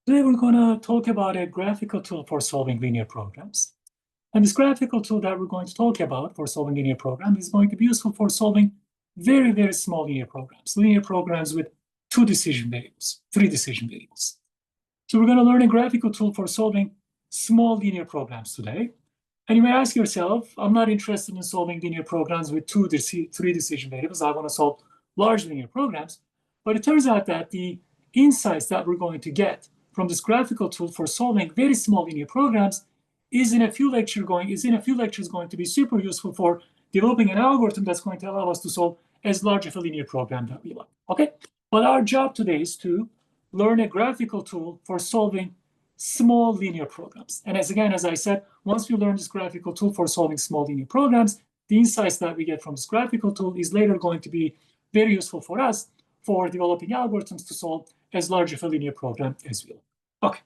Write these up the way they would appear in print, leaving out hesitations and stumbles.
Today we're going to talk about a graphical tool for solving linear programs. And this graphical tool that we're going to talk about for solving linear programs is going to be useful for solving very, very small linear programs with 2 decision variables, 3 decision variables. So we're going to learn a graphical tool for solving small linear programs today. And you may ask yourself, I'm not interested in solving linear programs with 3 decision variables. I want to solve large linear programs. But it turns out that the insights that we're going to get from this graphical tool for solving very small linear programs is in a few lectures going to be super useful for developing an algorithm that's going to allow us to solve as large of a linear program that we like. Okay, but our job today is to learn a graphical tool for solving small linear programs. And as I said, once we learn this graphical tool for solving small linear programs, the insights that we get from this graphical tool is later going to be very useful for us for developing algorithms to solve as large of a linear program as we like. Okay,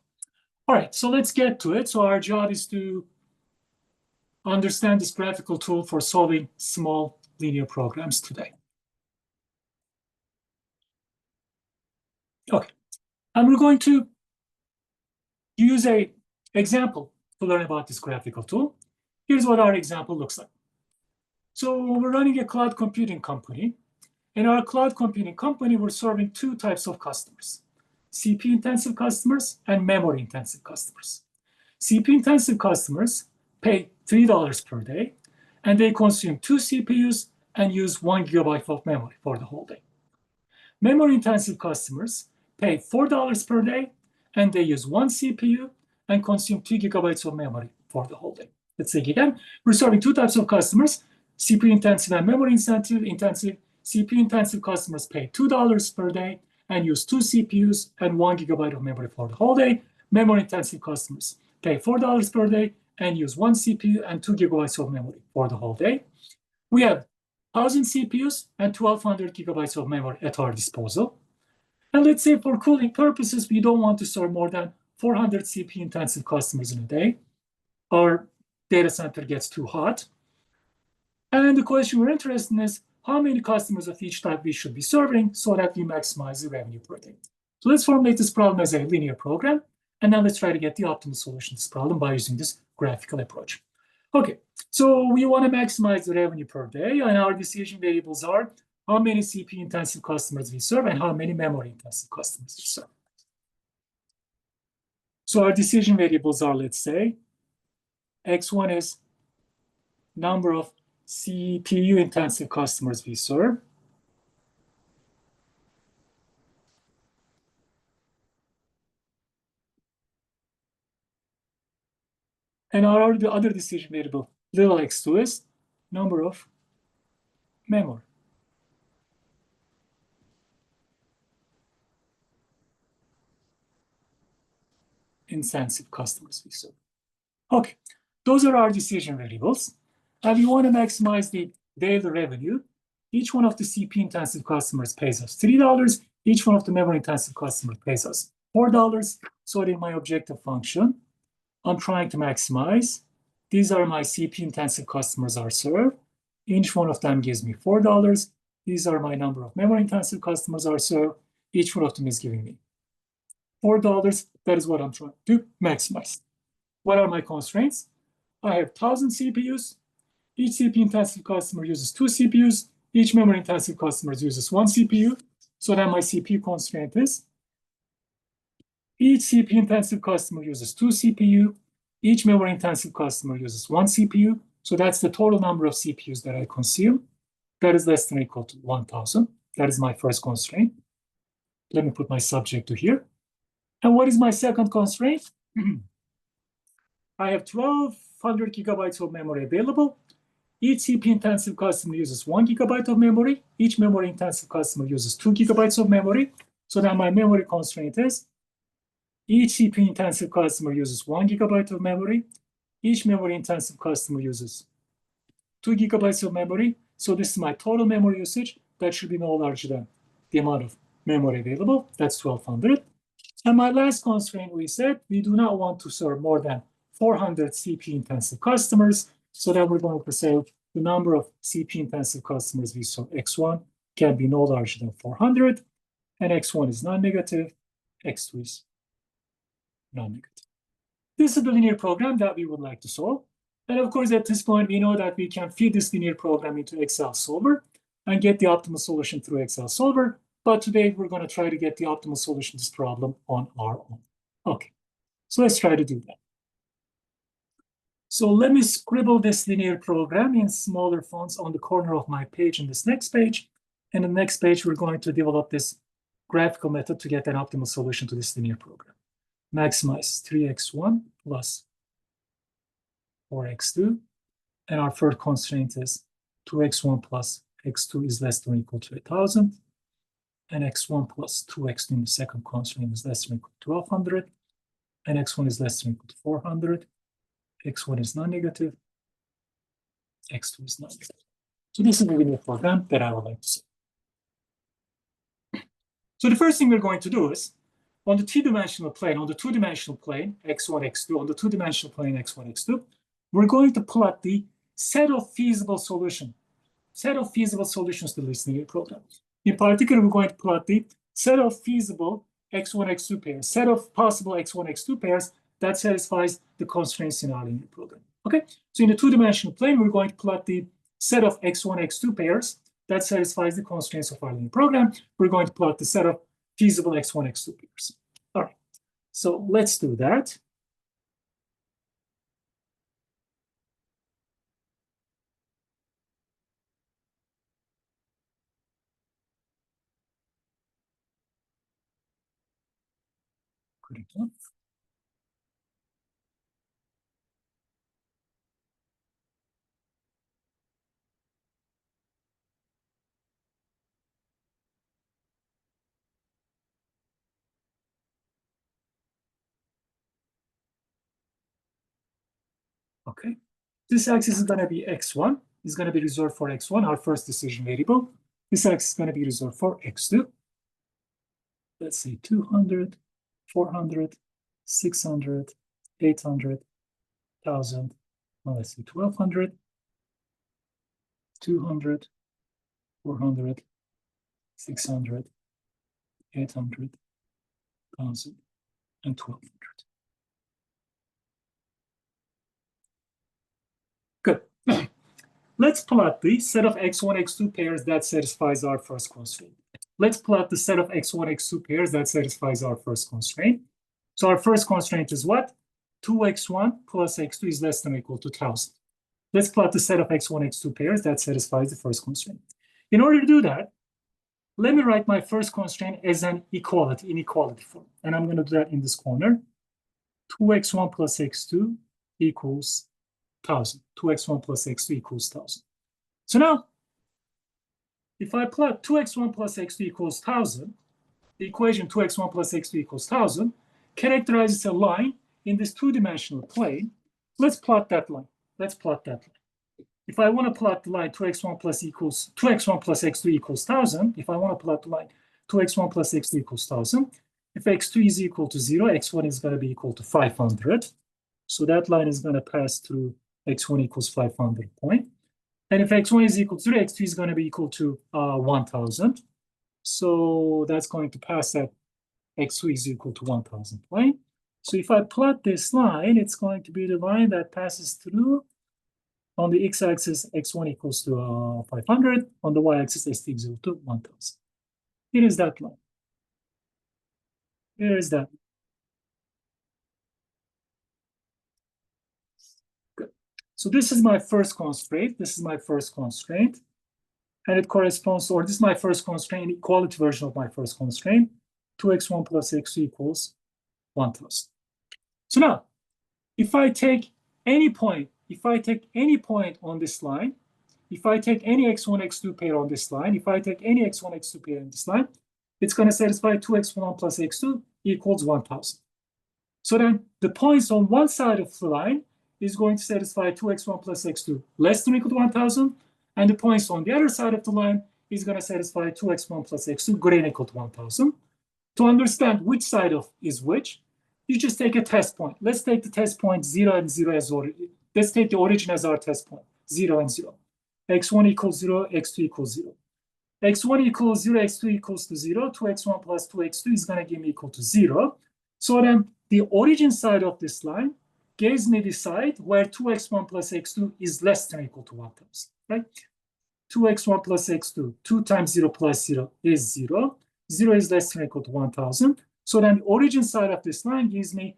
all right, so let's get to it. So our job is to understand this graphical tool for solving small linear programs today. Okay, and we're going to use an example to learn about this graphical tool. Here's what our example looks like. So we're running a cloud computing company. In our cloud computing company, we're serving 2 types of customers: CPU-intensive customers and memory-intensive customers. CPU-intensive customers pay $3 per day, and they consume 2 CPUs and use 1 GB of memory for the whole day. Memory-intensive customers pay $4 per day, and they use 1 CPU and consume 2 GB of memory for the whole day. Let's say again, we're serving 2 types of customers: CPU-intensive and memory-intensive. CPU-intensive customers pay $2 per day and use 2 CPUs and 1 GB of memory for the whole day. Memory-intensive customers pay $4 per day and use 1 CPU and 2 GB of memory for the whole day. We have 1,000 CPUs and 1,200 GB of memory at our disposal. And let's say for cooling purposes, we don't want to serve more than 400 CPU-intensive customers in a day. Our data center gets too hot. And the question we're interested in is how many customers of each type we should be serving so that we maximize the revenue per day. So let's formulate this problem as a linear program, and then let's try to get the optimal solution to this problem by using this graphical approach. Okay, so we want to maximize the revenue per day, and our decision variables are how many CPU-intensive customers we serve and how many memory-intensive customers we serve. So our decision variables are, let's say, x1 is number of CPU-intensive customers we serve. And our other decision variable, little x2, is number of memory intensive customers we serve. Okay, those are our decision variables. And we want to maximize the daily revenue. Each one of the CPU-intensive customers pays us $3. Each one of the memory-intensive customers pays us $4. So in my objective function, I'm trying to maximize. These are my CPU-intensive customers are served. Each one of them gives me $4. These are my number of memory-intensive customers are served. Each one of them is giving me $4. That is what I'm trying to maximize. What are my constraints? I have 1,000 CPUs. Each CPU-intensive customer uses 2 CPUs. Each memory-intensive customer uses 1 CPU. So then my CPU constraint is each CPU-intensive customer uses 2 CPU. Each memory-intensive customer uses 1 CPU. So that's the total number of CPUs that I consume. That is less than or equal to 1,000. That is my first constraint. Let me put my subject to here. And what is my second constraint? I have 1,200 gigabytes of memory available. Each CPU-intensive customer uses 1 GB of memory. Each memory-intensive customer uses 2 GB of memory. So now my memory constraint is each CPU-intensive customer uses 1 GB of memory. Each memory-intensive customer uses 2 GB of memory. So this is my total memory usage. That should be no larger than the amount of memory available. That's 1,200. And my last constraint, we said we do not want to serve more than 400 CPU-intensive customers. So then we're going to say the number of CPU-intensive customers we serve, x1, can be no larger than 400. And x1 is non-negative, x2 is non-negative. This is the linear program that we would like to solve. And of course, at this point, we know that we can feed this linear program into Excel solver and get the optimal solution through Excel solver. But today, we're going to try to get the optimal solution to this problem on our own. Okay, so let's try to do that. So let me scribble this linear program in smaller fonts on the corner of my page in this next page. And the next page, we're going to develop this graphical method to get an optimal solution to this linear program. Maximize 3x1 plus 4x2. And our third constraint is 2x1 plus x2 is less than or equal to 1,000. And x1 plus 2x2 in the second constraint is less than or equal to 1,200. And x1 is less than or equal to 400. x1 is non-negative. x2 is non-negative. So this is the linear program that I would like to solve. So the first thing we're going to do is, on the two-dimensional plane, x1, x2, on the two-dimensional plane, x1, x2, we're going to plot the set of feasible solutions to this linear program. In particular, we're going to plot the set of feasible x1, x2 pairs, set of possible x1, x2 pairs that satisfies the constraints in our linear program. Okay, so in the two-dimensional plane, we're going to plot the set of x1, x2 pairs that satisfies the constraints of our linear program. We're going to plot the set of feasible x1, x2 pairs. All right, so let's do that. Okay, this axis is going to be x1. It's going to be reserved for x1, our first decision variable. This axis is going to be reserved for x2. Let's say 200, 400, 600, 800, 1,000. Well, let's say 1,200, 200, 400, 600, 800, 1,000, and 1,200. Good. Let's plot the set of x1, x2 pairs that satisfies our first constraint. Let's plot the set of x1, x2 pairs that satisfies our first constraint. So our first constraint is what? 2x1 plus x2 is less than or equal to 1,000. Let's plot the set of x1, x2 pairs that satisfies the first constraint. In order to do that, let me write my first constraint as an equality, in equality form. And I'm going to do that in this corner. 2x1 plus x2 equals 1,000. 2x1 plus x2 equals 1,000. So now, if I plot 2x1 plus x2 equals 1,000, the equation 2x1 plus x2 equals 1,000 characterizes a line in this two-dimensional plane. Let's plot that line. Let's plot that line. If I want to plot the line 2x1 plus x2 equals 1,000, if I want to plot the line 2x1 plus x2 equals 1,000, if x2 is equal to 0, x1 is going to be equal to 500. So that line is going to pass through x1 equals 500 point. And if x1 is equal to 0, x2 is going to be equal to 1,000. So that's going to pass at x2 is equal to 1,000 point. So if I plot this line, it's going to be the line that passes through on the x-axis, x1 equals to 500. On the y-axis, st is equal to 1,000. Here is that line. Here is that. Good. So this is my first constraint. This is my first constraint. And it corresponds to, or this is my first constraint, equality version of my first constraint. 2x1 plus x2 equals 1,000. So now, if I take any point on this line, if I take any x1, x2 pair on this line, if I take any x1, x2 pair on this line, it's going to satisfy 2x1 plus x2 equals 1,000. So then the points on one side of the line is going to satisfy 2x1 plus x2 less than or equal to 1,000, and the points on the other side of the line is going to satisfy 2x1 plus x2 greater than or equal to 1,000. To understand which side of is which, you just take a test point. Let's take the test point 0 and 0 as origin. Let's take the origin as our test point, 0 and 0. x1 equals 0, x2 equals 0. x1 equals 0, x2 equals to 0. 2x1 plus 2x2 is going to give me equal to 0. So then the origin side of this line gives me the side where 2x1 plus x2 is less than or equal to 1,000, right? 2x1 plus x2, 2 times 0 plus 0 is 0. 0 is less than or equal to 1,000. So then the origin side of this line gives me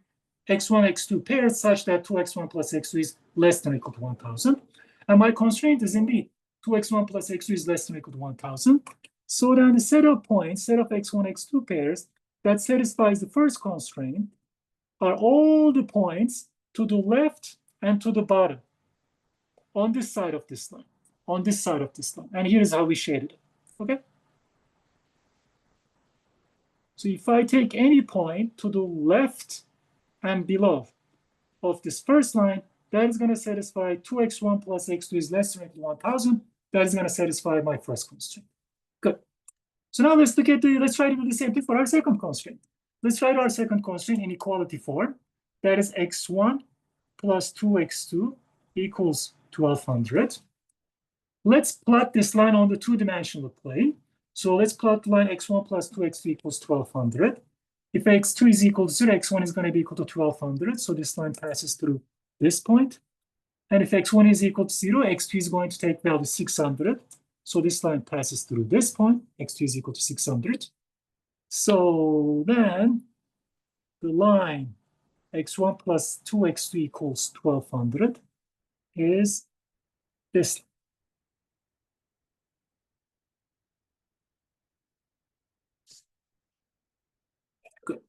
x1, x2 pairs such that 2x1 plus x2 is less than or equal to 1,000. And my constraint is indeed 2x1 plus x2 is less than or equal to 1,000. So then the set of points, set of x1, x2 pairs that satisfies the first constraint are all the points to the left and to the bottom on this side of this line, on this side of this line. And here's how we shaded it, okay? So if I take any point to the left and below of this first line, that is going to satisfy 2x1 plus x2 is less than or equal to 1,000. That is going to satisfy my first constraint. Good. So now let's let's try to do the same thing for our second constraint. Let's write our second constraint in equality form. That is x1 plus 2x2 equals 1,200. Let's plot this line on the two-dimensional plane. So let's plot the line x1 plus 2x2 equals 1,200. If x2 is equal to 0, x1 is going to be equal to 1,200. So this line passes through this point. And if x1 is equal to 0, x2 is going to take value 600. So this line passes through this point. x2 is equal to 600. So then the line x1 plus 2x2 equals 1,200 is this. Good.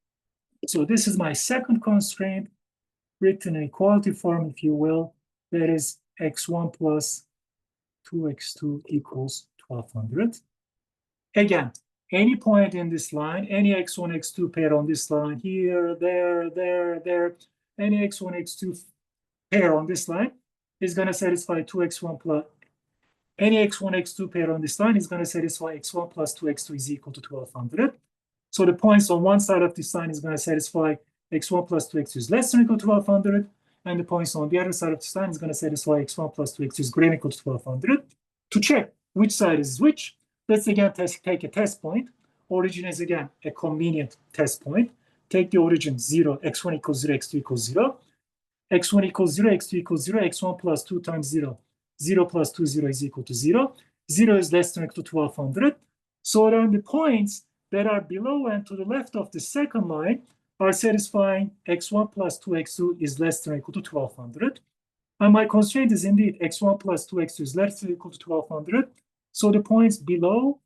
So this is my second constraint, written in equality form, if you will. That is x1 plus 2x2 equals 1,200. Again, any point in this line, any x1, x2 pair on this line, here, there, there, any x1, x2 pair on this line is going to satisfy 2x1 plus, any x1, x2 pair on this line is going to satisfy x1 plus 2x2 is equal to 1,200. So the points on one side of this line is going to satisfy x1 plus 2x2 is less than or equal to 1,200. And the points on the other side of this line is going to satisfy x1 plus 2x2 is greater than or equal to 1,200. To check which side is which, let's again take a test point. Origin is again a convenient test point. Take the origin 0, x1 equals 0, x2 equals 0. x1 equals 0, x2 equals 0, x1 plus 2 times 0. 0 plus 2, 0 is equal to 0. 0 is less than or equal to 1,200. So then the points that are below and to the left of the second line are satisfying x1 plus 2x2 is less than or equal to 1,200. And my constraint is indeed x1 plus 2x2 is less than or equal to 1,200. So the points below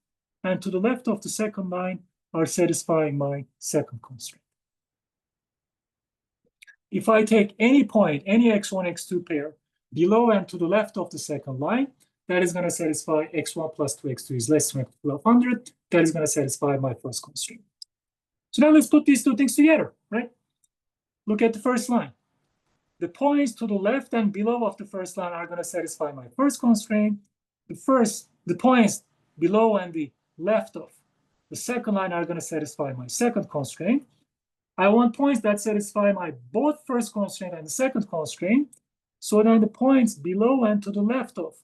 and to the left of the second line are satisfying my second constraint. If I take any point, any x1, x2 pair below and to the left of the second line, that is going to satisfy x1 plus 2x2 is less than or equal to 1,200. That is going to satisfy my first constraint. So now let's put these two things together, right? Look at the first line. The points to the left and below of the first line are going to satisfy my first constraint. The points below and the left of the second line are going to satisfy my second constraint. I want points that satisfy my both first constraint and the second constraint. So then the points below and to the left of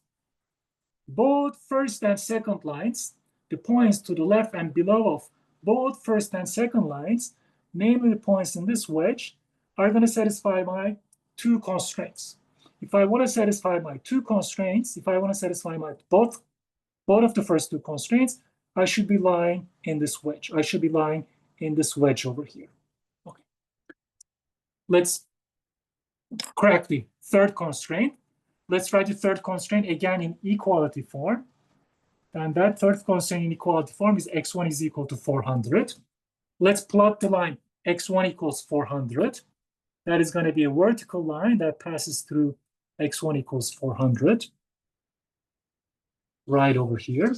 both first and second lines, the points to the left and below of both first and second lines, namely the points in this wedge, are going to satisfy my two constraints. If I want to satisfy my two constraints, if I want to satisfy my both of the first two constraints, I should be lying in this wedge. I should be lying in this wedge over here. Okay. Let's crack the third constraint. Let's write the third constraint again in equality form. And that third constraint in equality form is x1 is equal to 400. Let's plot the line x1 equals 400. That is going to be a vertical line that passes through x1 equals 400. Right over here.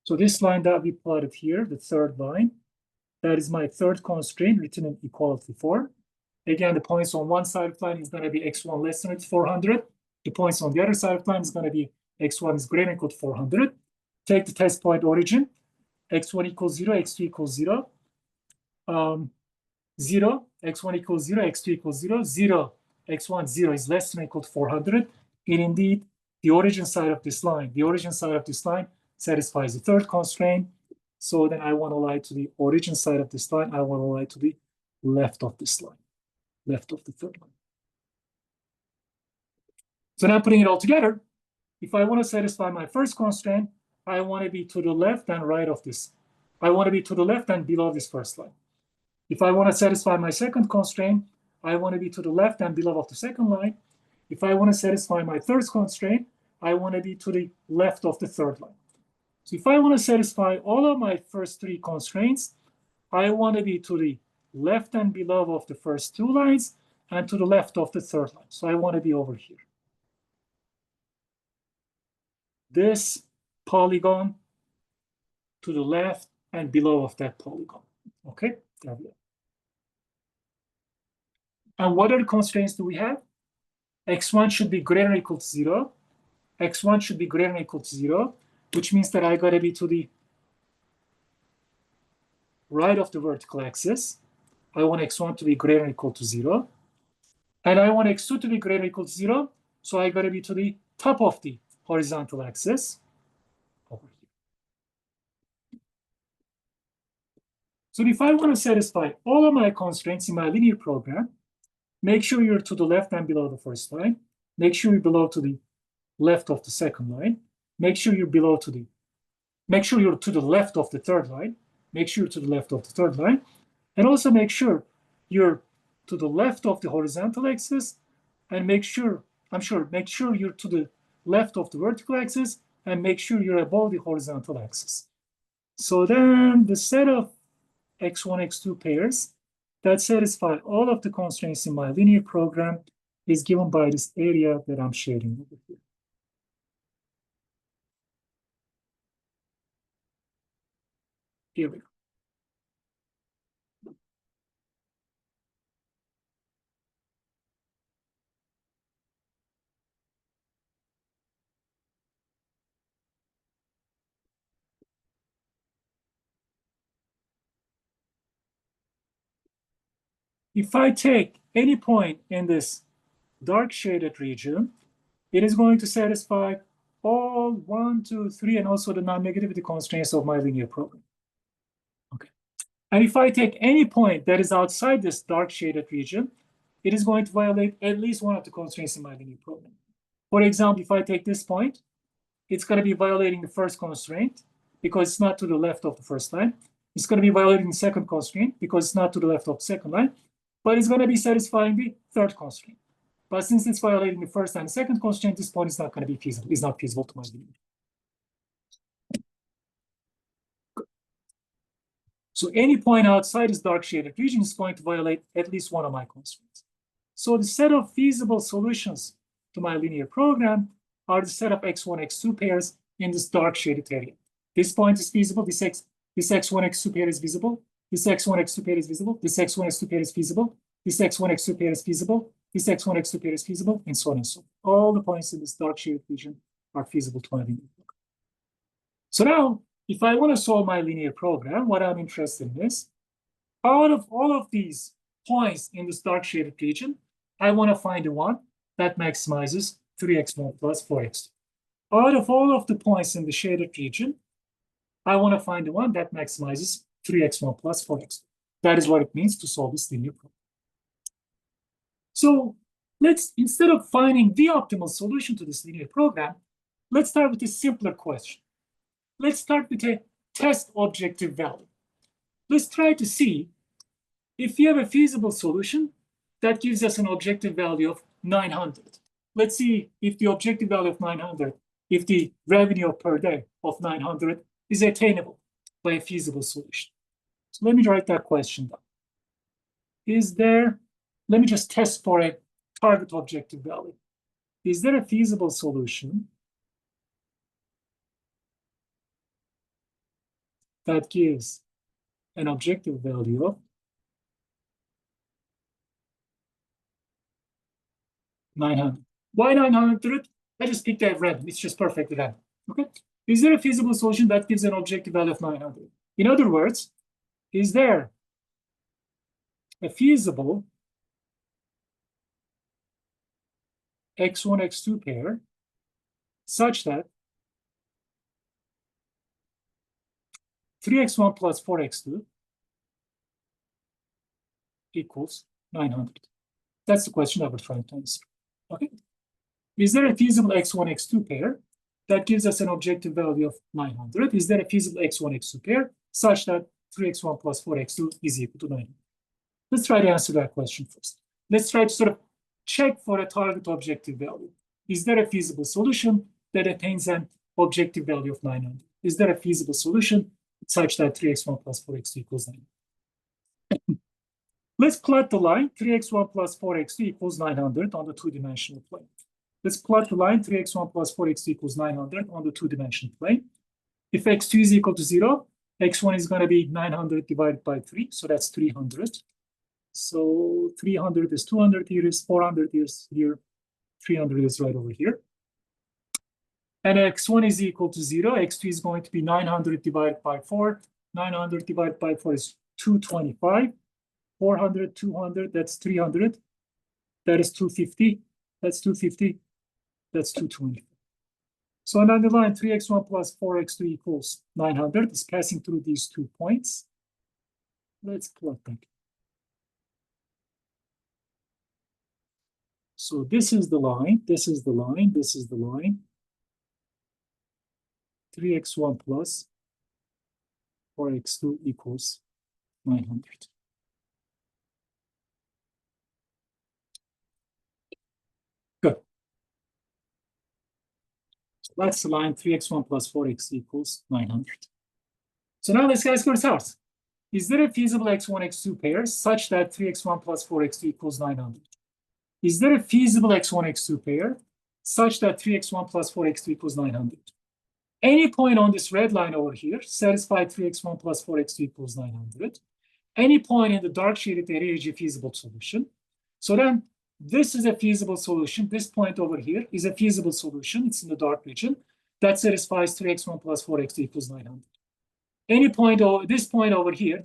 So this line that we plotted here, the third line, that is my third constraint written in equality form. Again, the points on one side of the line is going to be x1 less than 400. The points on the other side of the line is going to be x1 is greater than or equal to 400. Take the test point origin. x1 equals 0, x2 equals 0. 0, x1 equals 0, x2 equals 0. 0, x1, 0 is less than or equal to 400. And indeed, the origin side of this line, satisfies the third constraint. So then I want to lie to the origin side of this line. I want to lie to the left of this line. left of the third line. So now putting it all together, if I want to satisfy my first constraint, I want to be to the left and right of this. I want to be to the left and below this first line. If I want to satisfy my second constraint, I want to be to the left and below of the second line. If I want to satisfy my third constraint, I want to be to the left of the third line. So if I want to satisfy all of my first three constraints, I want to be to the left and below of the first two lines and to the left of the third line. So I want to be over here. This polygon to the left and below of that polygon. Okay, there we go. And what other constraints do we have? X1 should be greater than or equal to 0. X1 should be greater than or equal to 0, which means that I got to be to the right of the vertical axis. I want X1 to be greater than or equal to 0. And I want X2 to be greater than or equal to 0. So I got to be to the top of the horizontal axis over here. So if I want to satisfy all of my constraints in my linear program, make sure you're to the left and below the first line. Make sure you're below to the left of the second line. Make sure you're below to the, make sure you're to the left of the third line. Make sure you're to the left of the third line. And also make sure you're to the left of the horizontal axis, and make sure you're to the left of the vertical axis, and make sure you're above the horizontal axis. So then the set of X1, X2 pairs that satisfy all of the constraints in my linear program is given by this area that I'm shading over here. Here we go. If I take any point in this dark shaded region, it is going to satisfy all 1, 2, 3, and also the non-negativity constraints of my linear program. Okay. And if I take any point that is outside this dark shaded region, it is going to violate at least one of the constraints in my linear program. For example, if I take this point, it's going to be violating the first constraint because it's not to the left of the first line. It's going to be violating the second constraint because it's not to the left of the second line, but it's going to be satisfying the third constraint. But since it's violating the first and second constraint, this point is not going to be feasible. It's not feasible to my linear. So any point outside this dark shaded region is going to violate at least one of my constraints. So the set of feasible solutions to my linear program are the set of X1, X2 pairs in this dark shaded area. This point is feasible. This X1, X2 pair is visible. This X1, X2 pair is visible. This X1, X2 pair is feasible. This X1, X2 pair is feasible. This X1, X2 pair is feasible, and so on and so on. All the points in this dark shaded region are feasible to my linear program. So now, if I want to solve my linear program, what I'm interested in is, out of all of these points in this dark shaded region, I want to find the one that maximizes 3x1 plus 4x2. Out of all of the points in the shaded region, I want to find the one that maximizes 3x1 plus 4x2. That is what it means to solve this linear program. So let's, instead of finding the optimal solution to this linear program, let's start with a simpler question. Let's start with a test objective value. Let's try to see if you have a feasible solution that gives us an objective value of 900. Let's see if the objective value of 900, if the revenue per day of 900 is attainable by a feasible solution. So let me write that question down. Is there, let me just test for a target objective value. Is there a feasible solution that gives an objective value of 900? Why 900? I just picked that random. It's just perfectly random. Okay. Is there a feasible solution that gives an objective value of 900? In other words, is there a feasible X1, X2 pair such that 3x1 plus 4x2 equals 900? That's the question that we're trying to answer. Okay. Is there a feasible x1, x2 pair that gives us an objective value of 900? Is there a feasible x1, x2 pair such that 3x1 plus 4x2 is equal to 900? Let's try to answer that question first. Let's try to sort of check for a target objective value. Is there a feasible solution that attains an objective value of 900? Is there a feasible solution such that 3x1 plus 4x2 equals 900? Let's plot the line 3x1 plus 4x2 equals 900 on the two-dimensional plane. Let's plot the line 3x1 plus 4x2 equals 900 on the two-dimensional plane. If x2 is equal to 0, x1 is going to be 900 divided by 3, so that's 300. So 300 is 200 here, is 400 is here, 300 is right over here. And x1 is equal to 0, x2 is going to be 900 divided by 4. 900 divided by 4 is 225. 400, 200, that's 300. That is 250. That's 250. That's 220. So on the line 3x1 plus 4x2 equals 900 is passing through these 2 points. Let's plot that. So this is the line, this is the line, this is the line. 3x1 plus 4x2 equals 900. Good. So that's the line 3x1 plus 4x equals 900. So now let's ask ourselves, is there a feasible x1, x2 pair such that 3x1 plus 4x2 equals 900? Is there a feasible x1, x2 pair such that 3x1 plus 4x2 equals 900? Any point on this red line over here satisfies 3x1 plus 4x2 equals 900. Any point in the dark shaded area is a feasible solution. So then this is a feasible solution. This point over here is a feasible solution. It's in the dark region that satisfies 3x1 plus 4x2 equals 900. Any point over this point over here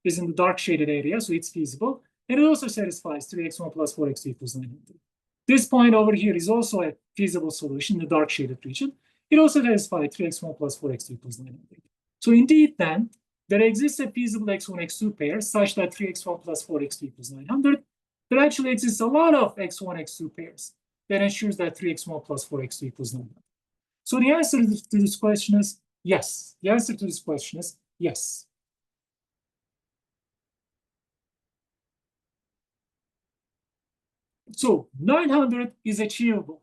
is in the dark shaded area, so it's feasible. And it also satisfies 3x1 plus 4x2 equals 900. This point over here is also a feasible solution in the dark shaded region. It also satisfies 3x1 plus 4x2 equals 900. So indeed, then, there exists a feasible x1, x2 pair such that 3x1 plus 4x2 equals 900. There actually exists a lot of x1, x2 pairs that ensures that 3x1 plus 4x2 equals 900. So the answer to this question is yes. The answer to this question is yes. So 900 is achievable.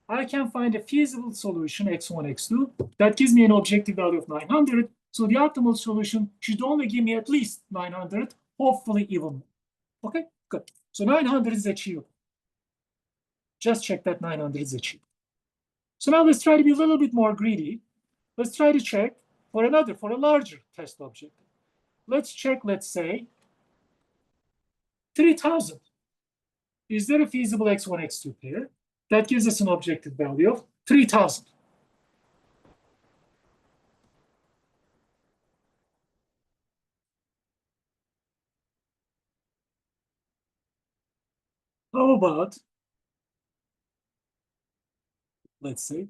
I can find a feasible solution, x1, x2, that gives me an objective value of 900. So the optimal solution should only give me at least 900, hopefully even more. Okay, good. So 900 is achievable. Just check that 900 is achievable. So now let's try to be a little bit more greedy. Let's try to check for a larger test objective. Let's check, let's say, 3000. Is there a feasible x1, x2 pair that gives us an objective value of 3000? How about, let's say,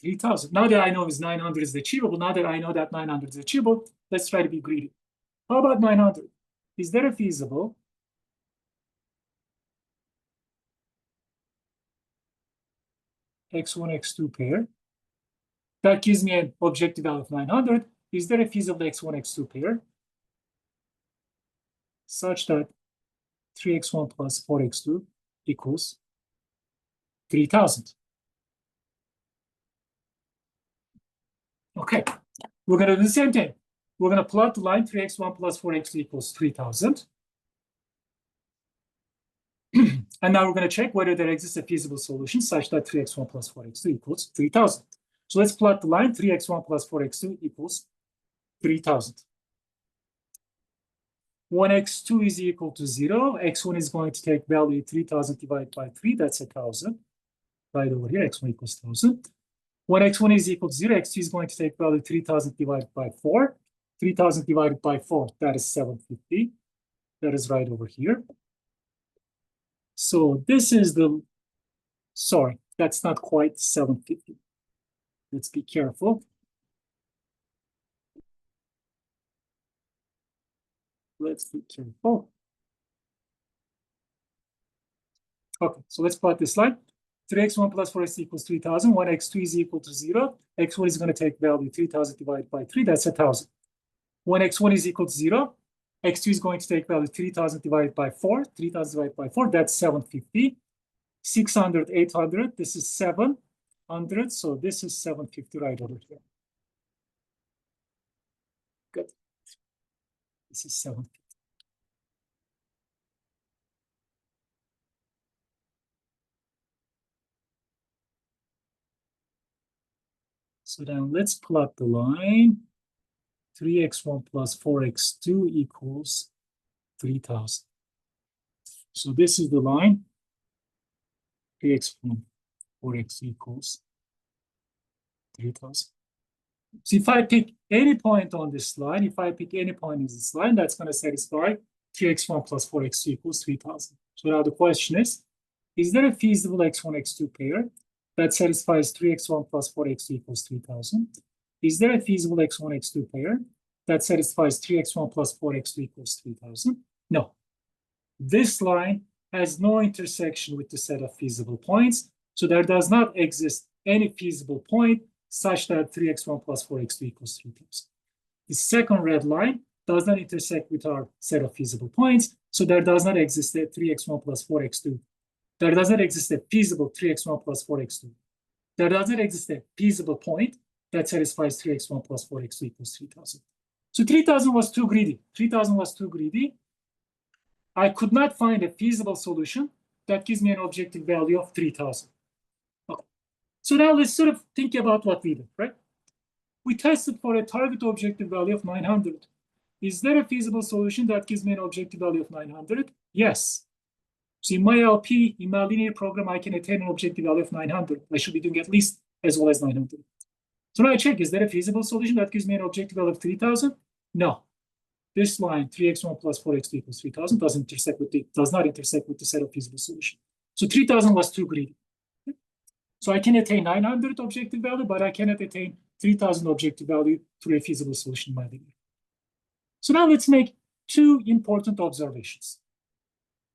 3000? Now that I know is 900 is achievable, now that I know that 900 is achievable, let's try to be greedy. How about 900? Is there a feasible x1, x2 pair that gives me an objective value of 900? Is there a feasible x1, x2 pair such that 3x1 plus 4x2 equals 3000? Okay, we're going to do the same thing. We're going to plot the line 3x1 plus 4x2 equals 3000. And now we're going to check whether there exists a feasible solution such that 3x1 plus 4x2 equals 3000. So let's plot the line 3x1 plus 4x2 equals 3000. When x2 is equal to 0, x1 is going to take value 3000 divided by 3, that's 1000. Right over here, x1 equals 1000. When x1 is equal to 0, x2 is going to take value 3000 divided by 4. 3000 divided by 4, that is 750. That is right over here. So this is the, sorry, that's not quite 750. Let's be careful. Let's be careful. Okay, so let's plot this line. 3x1 plus 4x equals 3,000. 1x2 is equal to 0. x1 is going to take value 3,000 divided by 3. That's 1,000. When x1 is equal to 0, x2 is going to take value 3,000 divided by 4. 3,000 divided by 4, that's 750. 600, 800, this is 700. So this is 750 right over here. Good. This is 750. So then let's plot the line. 3x1 plus 4x2 equals 3,000. So this is the line. 3x1, 4x equals 3,000. So if I pick any point on this line, that's going to satisfy 3x1 plus 4x2 equals 3,000. So now the question is there a feasible x1, x2 pair that satisfies 3x1 plus 4x2 equals 3,000? Is there a feasible x1, x2 pair that satisfies 3x1 plus 4x2 equals 3,000? No. This line has no intersection with the set of feasible points, so there does not exist any feasible point such that 3x1 plus 4x2 equals 3,000. The second red line does not intersect with our set of feasible points, so there does not exist a 3x1 plus 4x2. There does not exist a feasible 3x1 plus 4x2. There does not exist a feasible point that satisfies 3x1 plus 4x2 equals 3,000. So 3,000 was too greedy. 3,000 was too greedy. I could not find a feasible solution that gives me an objective value of 3,000. Okay. So now let's sort of think about what we did, right? We tested for a target objective value of 900. Is there a feasible solution that gives me an objective value of 900? Yes. So in my LP, in my linear program, I can attain an objective value of 900. I should be doing at least as well as 900. So now I check, is there a feasible solution that gives me an objective value of 3,000? No. This line, 3x1 plus 4x2 equals 3,000, does not intersect with the set of feasible solution. So 3,000 was too greedy. So I can attain 900 objective value, but I cannot attain 3,000 objective value through a feasible solution in my linear. So now let's make two important observations.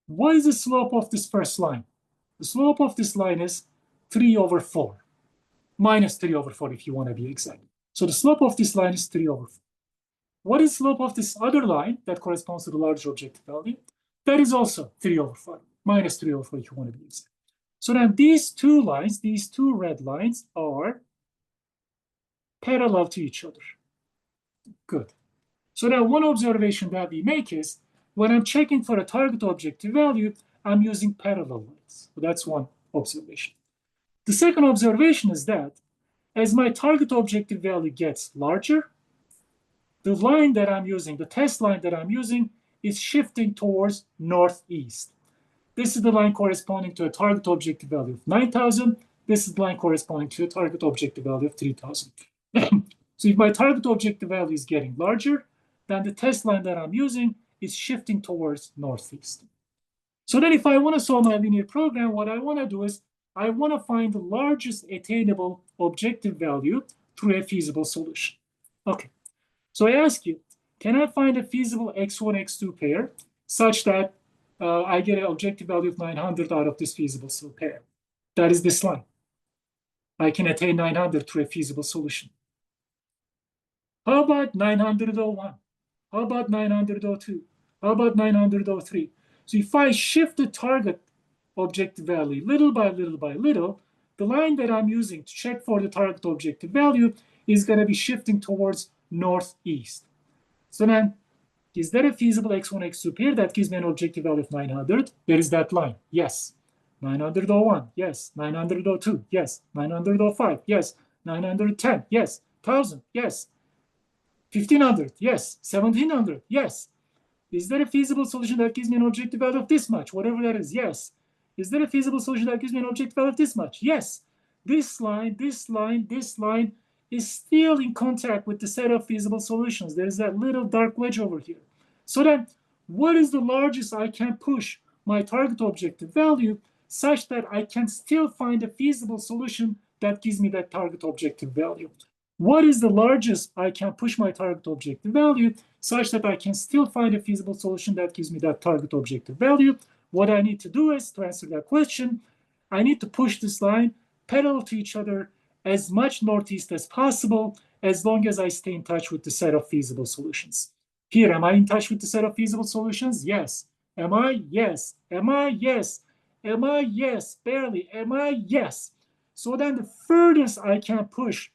What is the slope of this first line? The slope of this line is 3 over 4, minus 3 over 4 if you want to be exact. So the slope of this line is 3 over 4. What is the slope of this other line that corresponds to the larger objective value? That is also 3 over 5, minus 3 over 4 if you want to be exact. So then these two lines, these two red lines are parallel to each other. Good. So now one observation that we make is when I'm checking for a target objective value, I'm using parallel lines. So that's one observation. The second observation is that as my target objective value gets larger, the line that I'm using, the test line that I'm using, is shifting towards northeast. This is the line corresponding to a target objective value of 9,000. This is the line corresponding to a target objective value of 3,000. So if my target objective value is getting larger, then the test line that I'm using is shifting towards northeast. So then if I want to solve my linear program, what I want to do is I want to find the largest attainable objective value through a feasible solution. Okay, so I ask you, can I find a feasible x1, x2 pair such that I get an objective value of 900 out of this feasible pair? That is this line. I can attain 900 through a feasible solution. How about 901? How about 902? How about 903? So if I shift the target objective value little by little by little, the line that I'm using to check for the target objective value is going to be shifting towards northeast. So then, is there a feasible x1, x2 pair that gives me an objective value of 900? There is that line. Yes. 901, yes. 902, yes. 905, yes. 910, yes. 1,000, yes. 1,500, yes. 1,700, yes. Is there a feasible solution that gives me an objective value of this much? Whatever that is, yes. Is there a feasible solution that gives me an objective value of this much? Yes. This line, this line, this line is still in contact with the set of feasible solutions. There is that little dark wedge over here. So then, what is the largest I can push my target objective value such that I can still find a feasible solution that gives me that target objective value? What is the largest I can push my target objective value such that I can still find a feasible solution that gives me that target objective value? what I need to do is, to answer that question, I need to push this line parallel to each other as much northeast as possible, as long as I stay in touch with the set of feasible solutions. Here, am I in touch with the set of feasible solutions? Yes. Am I? Yes. Am I? Yes. Am I? Yes. Barely. Am I? Yes. So then the furthest I can push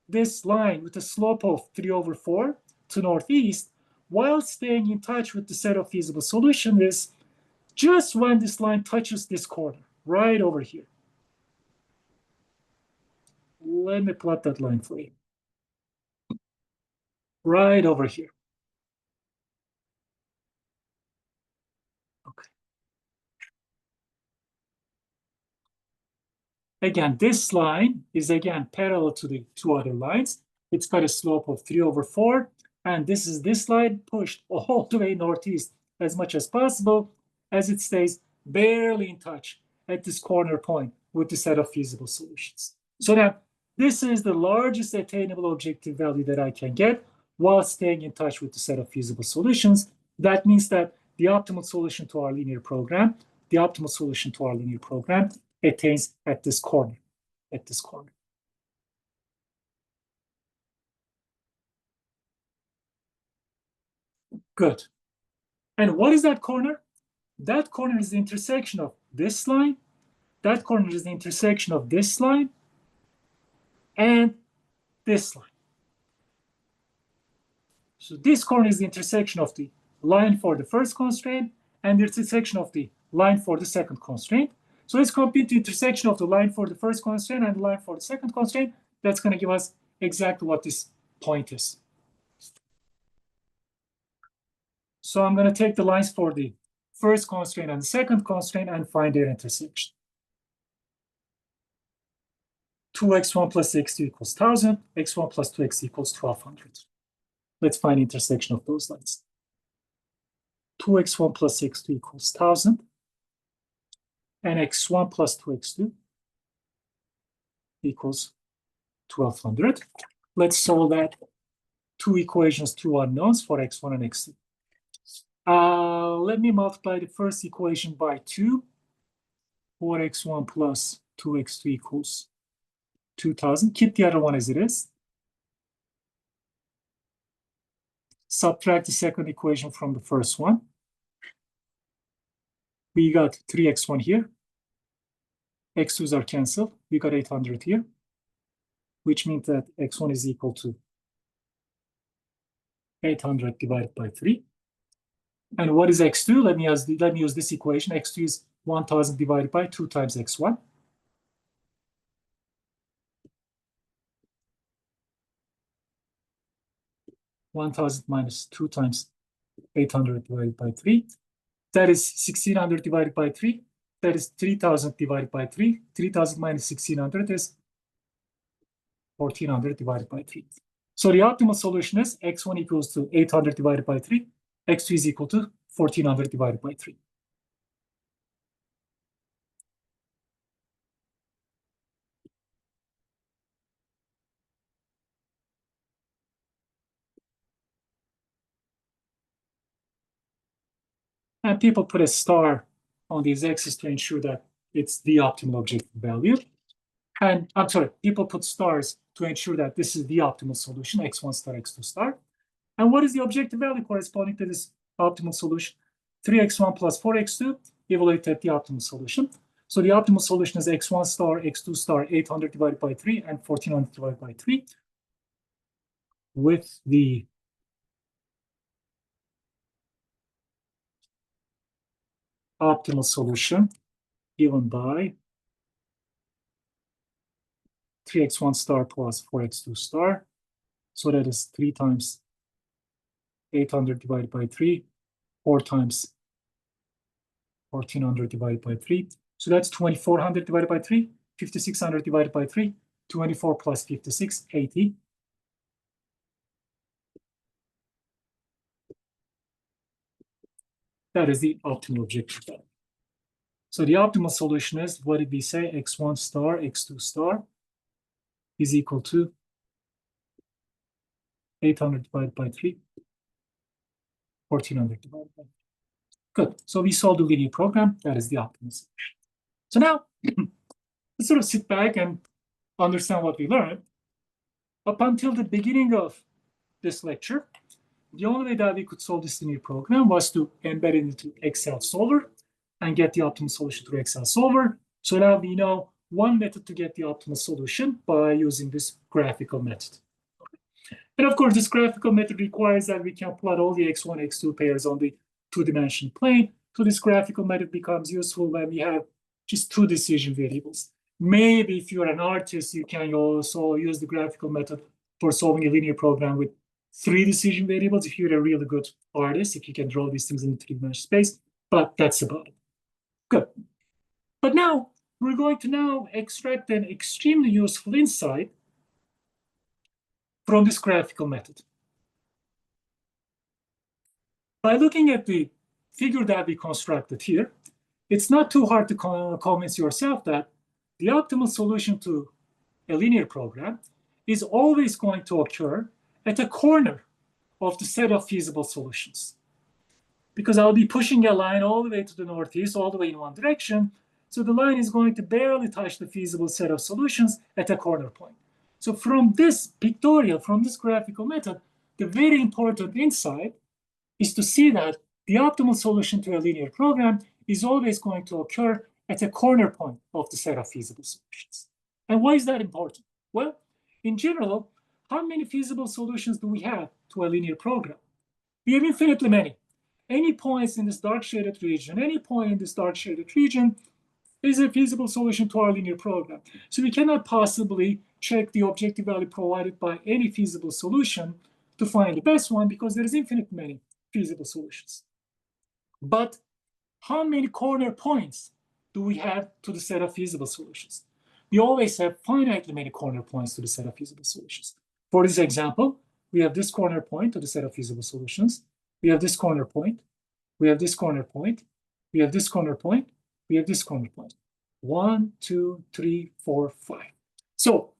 this line with a slope of 3/4 to northeast while staying in touch with the set of feasible solutions is just when this line touches this corner, right over here. Let me plot that line for you. Right over here. Okay. Again, this line is again parallel to the two other lines. It's got a slope of 3/4, and this is this line pushed all the way northeast as much as possible as it stays barely in touch at this corner point with the set of feasible solutions. So now, this is the largest attainable objective value that I can get while staying in touch with the set of feasible solutions. That means that the optimal solution to our linear program, attains at this corner, Good. And what is that corner? That corner is the intersection of this line. That corner is the intersection of this line and this line. So this corner is the intersection of the line for the first constraint and the intersection of the line for the second constraint. So let's compute the intersection of the line for the first constraint and the line for the second constraint. That's going to give us exactly what this point is. So I'm going to take the lines for the first constraint and the second constraint and find their intersection. 2x1 plus x2 equals 1000, x1 plus 2x equals 1200. Let's find the intersection of those lines. 2x1 plus x2 equals 1000, and x1 plus 2x2 equals 1200. Let's solve that. Two equations, two unknowns for x1 and x2. Let me multiply the first equation by 2. 4x1 plus 2x2 equals 2000. Keep the other one as it is. Subtract the second equation from the first one. We got 3x1 here. x2s are canceled. We got 800 here, which means that x1 is equal to 800 divided by 3. And what is x2? Let me use this equation. x2 is 1000 divided by 2 times x1. minus 2 times 800 divided by 3. That is 1600 divided by 3. That is 3000 divided by 3. 3000 minus 1600 is 1400 divided by 3. So the optimal solution is x1 equals to 800 divided by 3. x2 is equal to 1400 divided by 3. And people put a star on these x's to ensure that it's the optimal objective value. And I'm sorry, people put stars to ensure that this is the optimal solution, x1 star, x2 star. And what is the objective value corresponding to this optimal solution? 3x1 plus 4x2 evaluated at the optimal solution. So the optimal solution is x1 star, x2 star, 800 divided by 3, and 1400 divided by 3, with the optimal solution given by 3x1 star plus 4x2 star. So that is 3 times 800 divided by 3, 4 times 1400 divided by 3. So that's 2400 divided by 3, 5600 divided by 3, 24 plus 56, 80. That is the optimal objective value. So the optimal solution is, what did we say? x1 star, x2 star is equal to 800 divided by 3, 1400 divided by 3. Good. So we solved the linear program. That is the optimal solution. So now, let's sort of sit back and understand what we learned. Up until the beginning of this lecture, the only way that we could solve this linear program was to embed it into Excel solver and get the optimal solution through Excel solver. So now we know one method to get the optimal solution by using this graphical method. And of course, this graphical method requires that we can plot all the x1, x2 pairs on the two-dimensional plane. So this graphical method becomes useful when we have just two decision variables. Maybe if you're an artist, you can also use the graphical method for solving a linear program with three decision variables if you're a really good artist, if you can draw these things in the three-dimensional space, but that's about it. Good. But now, we're going to now extract an extremely useful insight from this graphical method. By looking at the figure that we constructed here, it's not too hard to convince yourself that the optimal solution to a linear program is always going to occur at a corner of the set of feasible solutions. Because I'll be pushing a line all the way to the northeast, all the way in one direction, so the line is going to barely touch the feasible set of solutions at a corner point. So from this pictorial, from this graphical method, the very important insight is to see that the optimal solution to a linear program is always going to occur at a corner point of the set of feasible solutions. And why is that important? Well, in general, how many feasible solutions do we have to a linear program? We have infinitely many. Any points in this dark shaded region, any point in this dark shaded region is a feasible solution to our linear program. So we cannot possibly check the objective value provided by any feasible solution to find the best one because there is infinite many feasible solutions. But how many corner points do we have to the set of feasible solutions? We always have finitely many corner points to the set of feasible solutions. For this example, we have this corner point to the set of feasible solutions. We have this corner point. We have this corner point. We have this corner point. We have this corner point. 1, 2, 3, 4, 5. So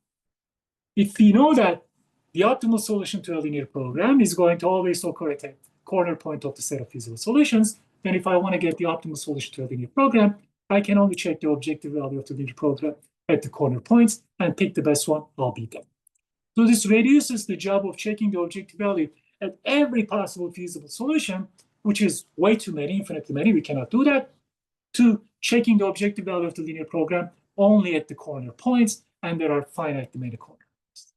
if we know that the optimal solution to a linear program is going to always occur at a corner point of the set of feasible solutions, then if I want to get the optimal solution to a linear program, I can only check the objective value of the linear program at the corner points and pick the best one. I'll beat them. So this reduces the job of checking the objective value at every possible feasible solution, which is way too many, infinitely many. We cannot do that, to checking the objective value of the linear program only at the corner points, and there are finitely many corner points.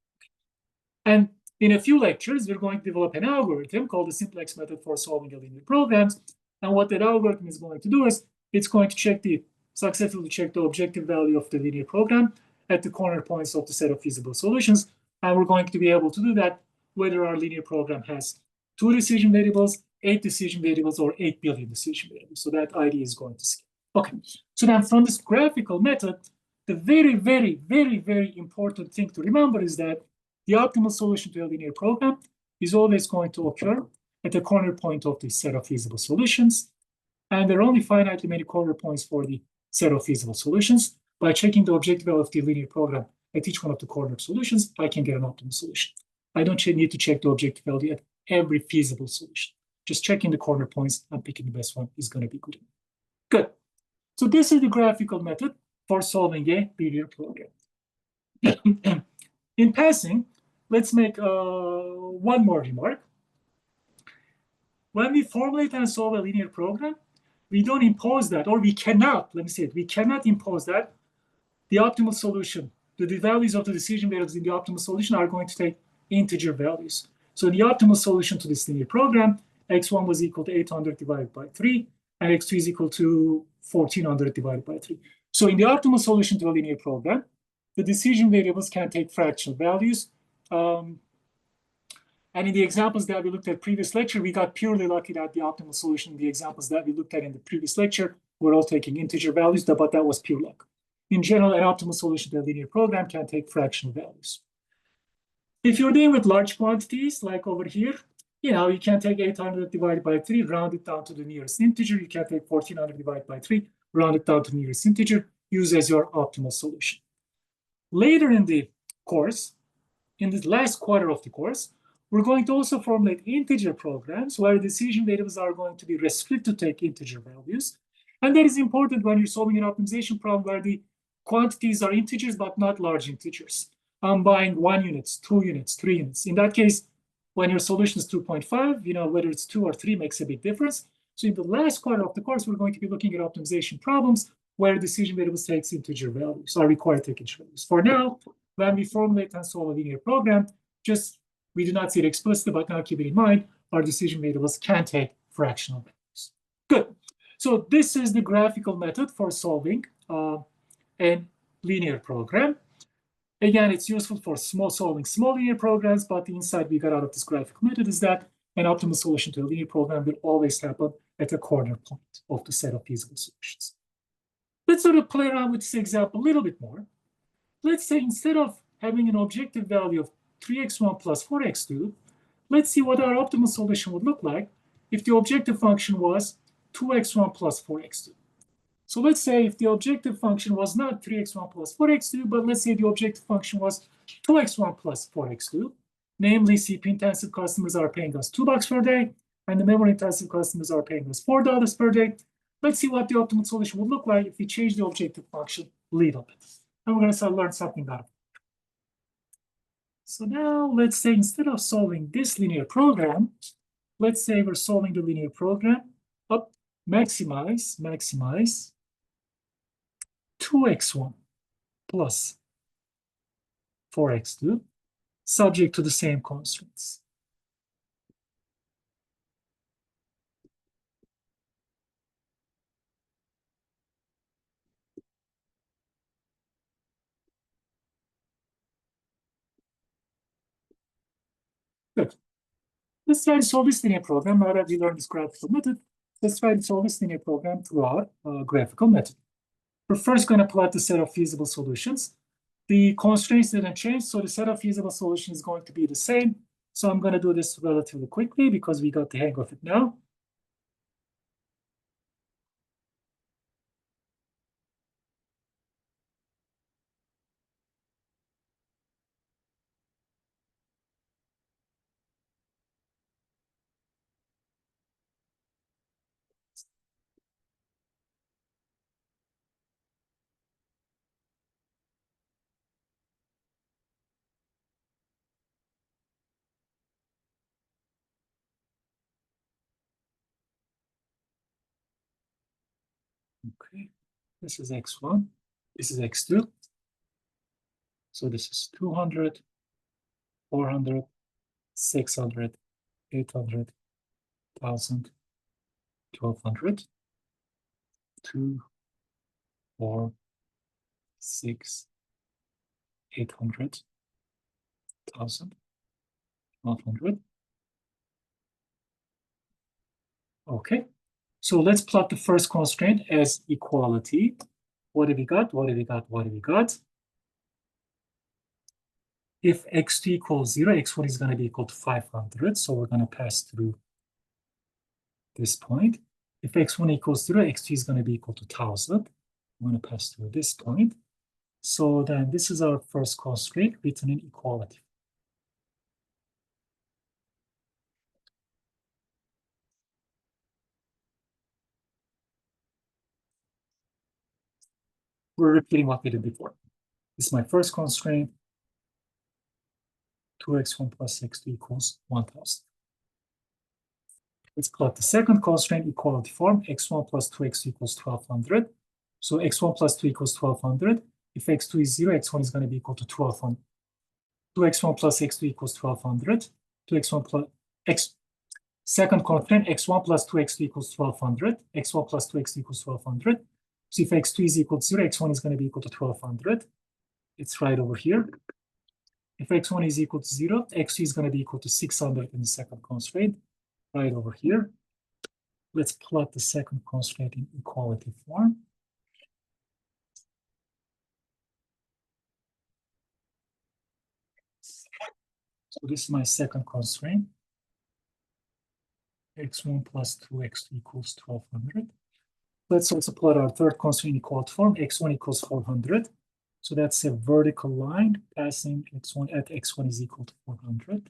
And in a few lectures, we're going to develop an algorithm called the simplex method for solving a linear programs. And what that algorithm is going to do is it's going to successfully check the objective value of the linear program at the corner points of the set of feasible solutions. And we're going to be able to do that whether our linear program has 2 decision variables, 8 decision variables, or 8 billion decision variables. So that idea is going to scale. Okay, so then from this graphical method, the very, very, very, very important thing to remember is that the optimal solution to a linear program is always going to occur at the corner point of the set of feasible solutions. And there are only finitely many corner points for the set of feasible solutions. By checking the objective value of the linear program at each one of the corner solutions, I can get an optimal solution. I don't need to check the objective value at every feasible solution. Just checking the corner points and picking the best one is going to be good. Good. So this is the graphical method for solving a linear program. In passing, let's make one more remark. When we formulate and solve a linear program, we don't impose that, or we cannot, let me say it, we cannot impose that the optimal solution, the values of the decision variables in the optimal solution are going to take integer values. So the optimal solution to this linear program, x1 was equal to 800 divided by 3, and x2 is equal to 1400 divided by 3. So in the optimal solution to a linear program, the decision variables can take fractional values. And in the examples that we looked at previous lecture, we got purely lucky that the optimal solution, the examples that we looked at in the previous lecture, were all taking integer values, but that was pure luck. In general, an optimal solution to a linear program can take fractional values. If you're dealing with large quantities, like over here, you can take 800 divided by 3, round it down to the nearest integer. You can take 1400 divided by 3, round it down to the nearest integer, use as your optimal solution. Later in the course, in the last quarter of the course, We're going to also formulate integer programs where decision variables are going to be restricted to take integer values. And that is important when you're solving an optimization problem where the quantities are integers, but not large integers. I'm buying 1 unit, 2 units, 3 units. In that case, when your solution is 2.5, whether it's 2 or 3 makes a big difference. So in the last quarter of the course, we're going to be looking at optimization problems where decision variables takes integer values, are required to take integer values. For now, when we formulate and solve a linear program, we do not see it explicitly, but now keep it in mind, our decision variables can take fractional values. Good. So this is the graphical method for solving a linear program. Again, it's useful for solving small linear programs, but the insight we got out of this graphical method is that an optimal solution to a linear program will always happen at a corner point of the set of feasible solutions. Let's sort of play around with this example a little bit more. Let's say instead of having an objective value of 3x1 plus 4x2, let's see what our optimal solution would look like if the objective function was 2x1 plus 4x2. So let's say if the objective function was not 3x1 plus 4x2, but let's say the objective function was 2x1 plus 4x2, namely CPU-intensive customers are paying us $2 per day, and the memory-intensive customers are paying us $4 per day. Let's see what the optimal solution would look like if we change the objective function a little bit. And we're going to learn something about it. So now let's say instead of solving this linear program, let's say we're solving the linear program up, maximize 2x1 plus 4x2 subject to the same constraints. Good. Let's try to solve this linear program. Now that we learned this graphical method, let's try to solve this linear program through our graphical method. We're first going to plot the set of feasible solutions. The constraints didn't change, so the set of feasible solutions is going to be the same. So I'm going to do this relatively quickly because we got the hang of it now. Okay, this is x1, this is x2. So this is 200, 400, 600, 800, 1,000, 1,200, 2, 4, 6, 800, 1,000, 1,200. Okay, so let's plot the first constraint as equality. What have we got? What have we got? What have we got? If x2 equals 0, x1 is going to be equal to 500. So we're going to pass through this point. If x1 equals 0, x2 is going to be equal to 1,000. I'm going to pass through this point. So then this is our first constraint written in equality. We're repeating what we did before. This is my first constraint. 2x1 plus x2 equals 1,000. Let's plot the second constraint equality form. x1 plus 2x2 equals 1,200. So x1 plus 2 equals 1,200. If x2 is 0, x1 is going to be equal to 1,200. 2x1 plus x2 equals 1,200. 2x1 plus x. Second constraint, x1 plus 2x2 equals 1,200. x1 plus 2x2 equals 1,200. So if x2 is equal to 0, x1 is going to be equal to 1,200. It's right over here. If x1 is equal to 0, x2 is going to be equal to 600 in the second constraint, right over here. Let's plot the second constraint in equality form. So this is my second constraint. x1 plus 2x2 equals 1,200. Let's also plot our third constraint in equality form. x1 equals 400. So that's a vertical line passing x1 at x1 is equal to 400.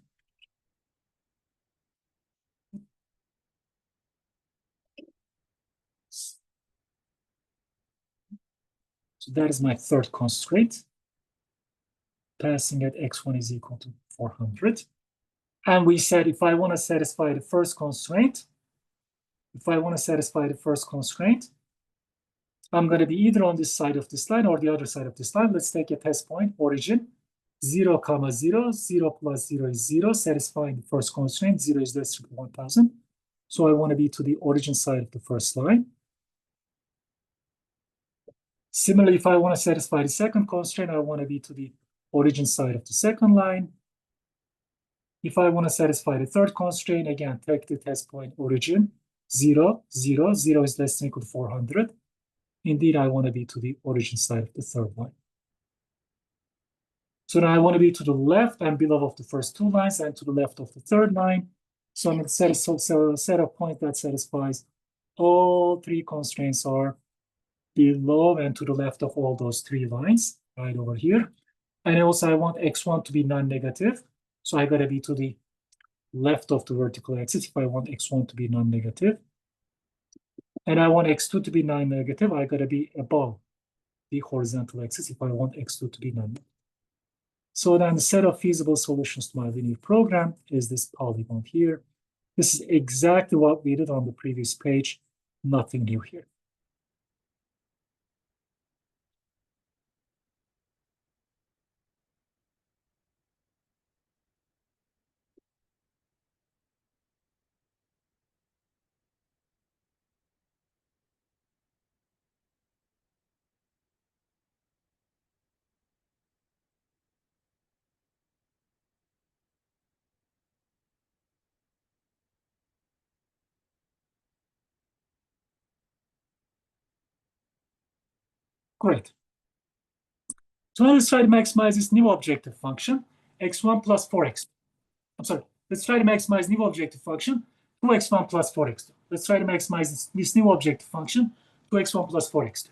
So that is my third constraint, passing at x1 is equal to 400. And we said if I want to satisfy the first constraint, I'm going to be either on this side of this line or the other side of this line. Let's take a test point, origin, 0, 0, 0 plus 0 is 0, satisfying the first constraint, 0 is less than 1000. So I want to be to the origin side of the first line. Similarly, if I want to satisfy the second constraint, I want to be to the origin side of the second line. If I want to satisfy the third constraint, again, take the test point origin, 0, 0, 0 is less than or equal to 400. Indeed, I want to be to the origin side of the third line. So now I want to be to the left and below of the first two lines and to the left of the third line. So I'm going to set a set of points that satisfies all three constraints are below and to the left of all those three lines, right over here. And also I want x1 to be non-negative. So I got to be to the left of the vertical axis if I want x1 to be non-negative. And I want x2 to be non-negative. I got to be above the horizontal axis if I want x2 to be non-negative. So then the set of feasible solutions to my linear program is this polygon here. This is exactly what we did on the previous page. Nothing new here. Great. So now let's try to maximize this new objective function, x1 plus 4x. I'm sorry, let's try to maximize new objective function, 2x1 plus 4x2. Let's try to maximize this new objective function, 2x1 plus 4x2.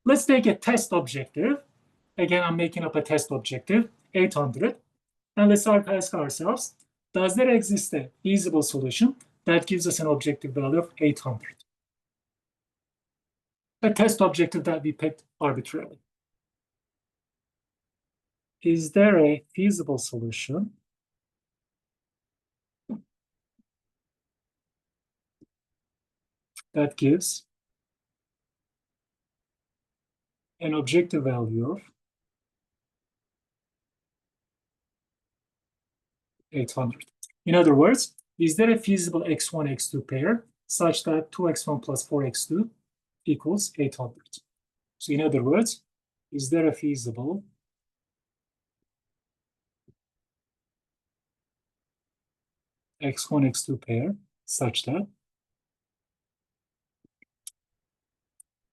Let's take a test objective. Again, I'm making up a test objective, 800. And let's ask ourselves, does there exist a feasible solution that gives us an objective value of 800? A test objective that we picked arbitrarily. Is there a feasible solution that gives an objective value of 800? In other words, is there a feasible x1, x2 pair such that 2x1 plus 4x2 equals 800? So in other words, is there a feasible x1, x2 pair such that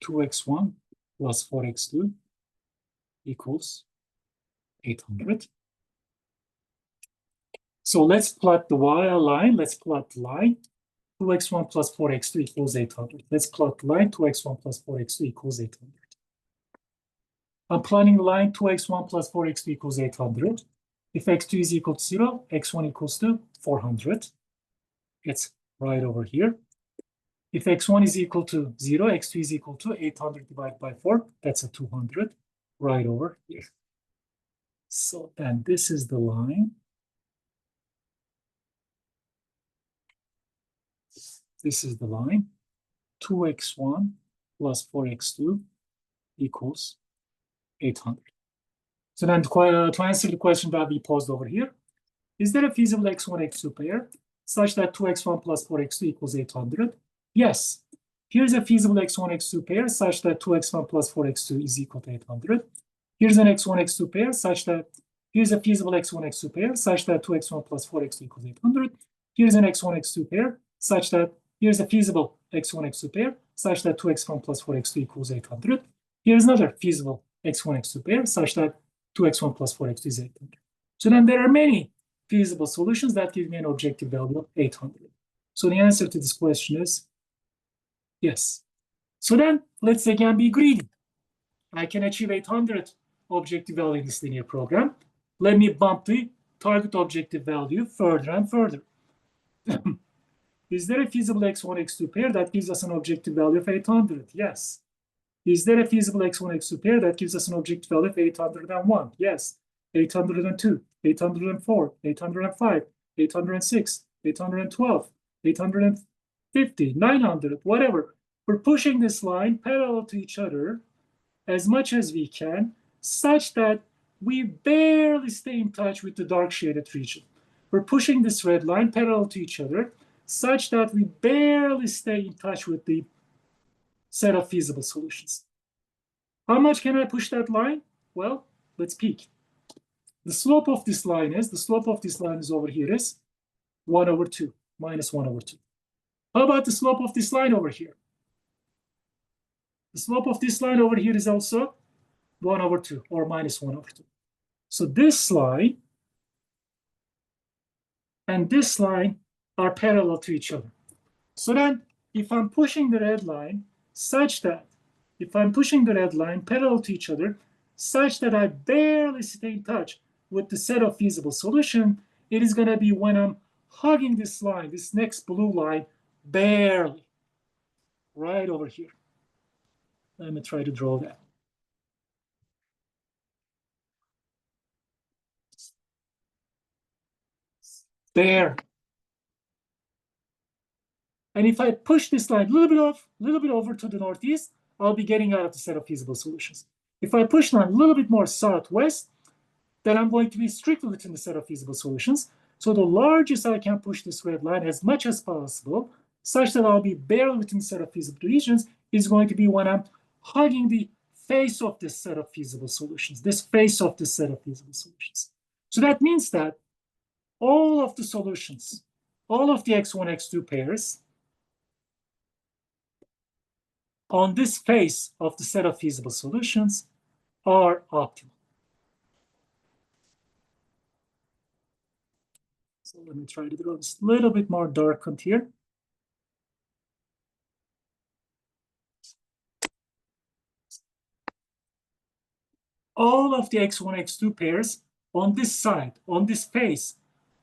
2x1 plus 4x2 equals 800? So let's plot the y line. Let's plot the line 2x1 plus 4x2 equals 800. Let's plot the line 2x1 plus 4x2 equals 800. I'm plotting the line 2x1 plus 4x2 equals 800. If x2 is equal to 0, x1 equals to 400. It's right over here. If x1 is equal to 0, x2 is equal to 800 divided by 4. That's a 200 right over here. So then this is the line. This is the line. 2x1 plus 4x2 equals 800. So then to answer the question that we posed over here, is there a feasible x1, x2 pair such that 2x1 plus 4x2 equals 800? Yes. Here's a feasible x1, x2 pair such that 2x1 plus 4x2 is equal to 800. Here's an x1, x2 pair such that, here's a feasible x1, x2 pair such that 2x1 plus 4x2 equals 800. Here's an x1, x2 pair such that, here's a feasible x1, x2 pair such that 2x1 plus 4x2 equals 800. Here's another feasible x1, x2 pair such that 2x1 plus 4x2 is 800. So then there are many feasible solutions that give me an objective value of 800. So the answer to this question is yes. So then let's again be greedy. I can achieve 800 objective value in this linear program. Let me bump the target objective value further and further. Is there a feasible x1, x2 pair that gives us an objective value of 800? Yes. Is there a feasible x1, x2 pair that gives us an objective value of 801? Yes. 802, 804, 805, 806, 812, 850, 900, whatever. We're pushing this line parallel to each other as much as we can, such that we barely stay in touch with the dark shaded region. We're pushing this red line parallel to each other, such that we barely stay in touch with the set of feasible solutions. How much can I push that line? Well, let's peek. The slope of this line is over here is 1 over 2, minus 1 over 2. How about the slope of this line over here? The slope of this line over here is also 1 over 2, or minus 1 over 2. So this line and this line are parallel to each other. So then, if I'm pushing the red line such that, if I'm pushing the red line parallel to each other, such that I barely stay in touch with the set of feasible solution, it is going to be when I'm hugging this line, this next blue line, barely, right over here. Let me try to draw that. There. And if I push this line a little bit over to the northeast, I'll be getting out of the set of feasible solutions. If I push line a little bit more southwest, then I'm going to be strictly within the set of feasible solutions. So the largest I can push this red line as much as possible, such that I'll be barely within the set of feasible regions, is going to be when I'm hugging the face of this set of feasible solutions, this face of this set of feasible solutions. So that means that all of the solutions, all of the x1, x2 pairs on this face of the set of feasible solutions are optimal. So let me try to draw this a little bit more darkened here. All of the x1, x2 pairs on this side, on this face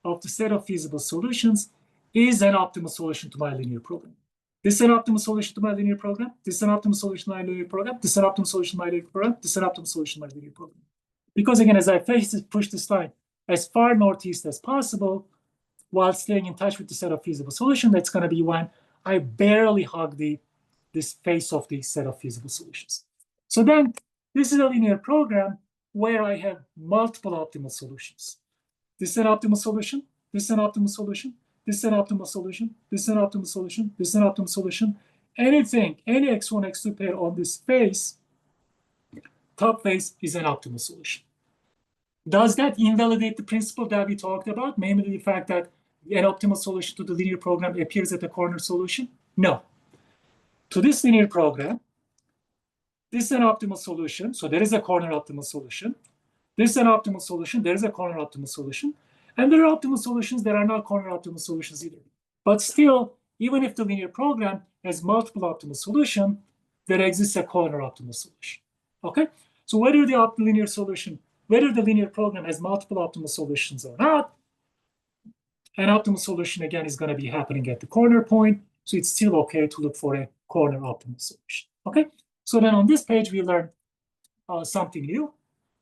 of the set of feasible solutions is an optimal solution to my linear program. This is an optimal solution to my linear program. This is an optimal solution to my linear program. This is an optimal solution to my linear program. This is an optimal solution to my linear program. Because again, as I push this line as far northeast as possible, while staying in touch with the set of feasible solution, that's going to be when I barely hug this face of the set of feasible solutions. So then, this is a linear program where I have multiple optimal solutions. This is an optimal solution. This is an optimal solution. This is an optimal solution. This is an optimal solution. This is an optimal solution. Anything, any x1, x2 pair on this face, top face, is an optimal solution. Does that invalidate the principle that we talked about, namely the fact that an optimal solution to the linear program appears at the corner solution? No. To this linear program, this is an optimal solution, so there is a corner optimal solution. This is an optimal solution, there is a corner optimal solution. And there are optimal solutions that are not corner optimal solutions either. But still, even if the linear program has multiple optimal solutions, there exists a corner optimal solution. Okay? So whether the linear solution, whether the linear program has multiple optimal solutions or not, an optimal solution, again, is going to be happening at the corner point. So it's still okay to look for a corner optimal solution. Okay? So then on this page, we learn something new.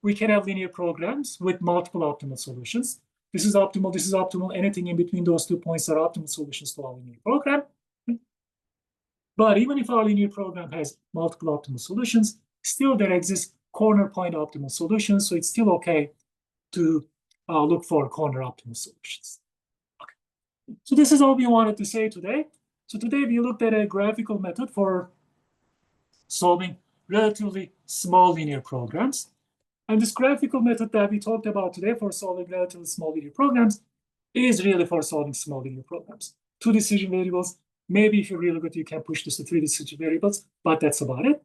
We can have linear programs with multiple optimal solutions. This is optimal. Anything in between those 2 points are optimal solutions to our linear program. But even if our linear program has multiple optimal solutions, still there exists corner point optimal solutions. So it's still okay to look for corner optimal solutions. Okay. So this is all we wanted to say today. So today we looked at a graphical method for solving relatively small linear programs. And this graphical method that we talked about today for solving relatively small linear programs is really for solving small linear programs. 2 decision variables. Maybe if you're really good, you can push this to 3 decision variables, but that's about it.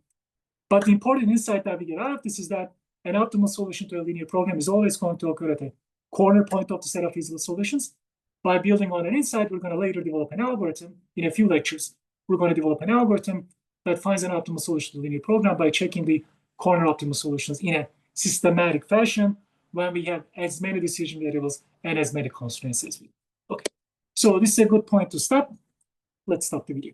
But the important insight that we get out of this is that an optimal solution to a linear program is always going to occur at a corner point of the set of feasible solutions. By building on an insight, we're going to later develop an algorithm. In a few lectures, we're going to develop an algorithm that finds an optimal solution to the linear program by checking the corner optimal solutions in a systematic fashion when we have as many decision variables and as many constraints as we do. Okay, so this is a good point to stop. Let's stop the video.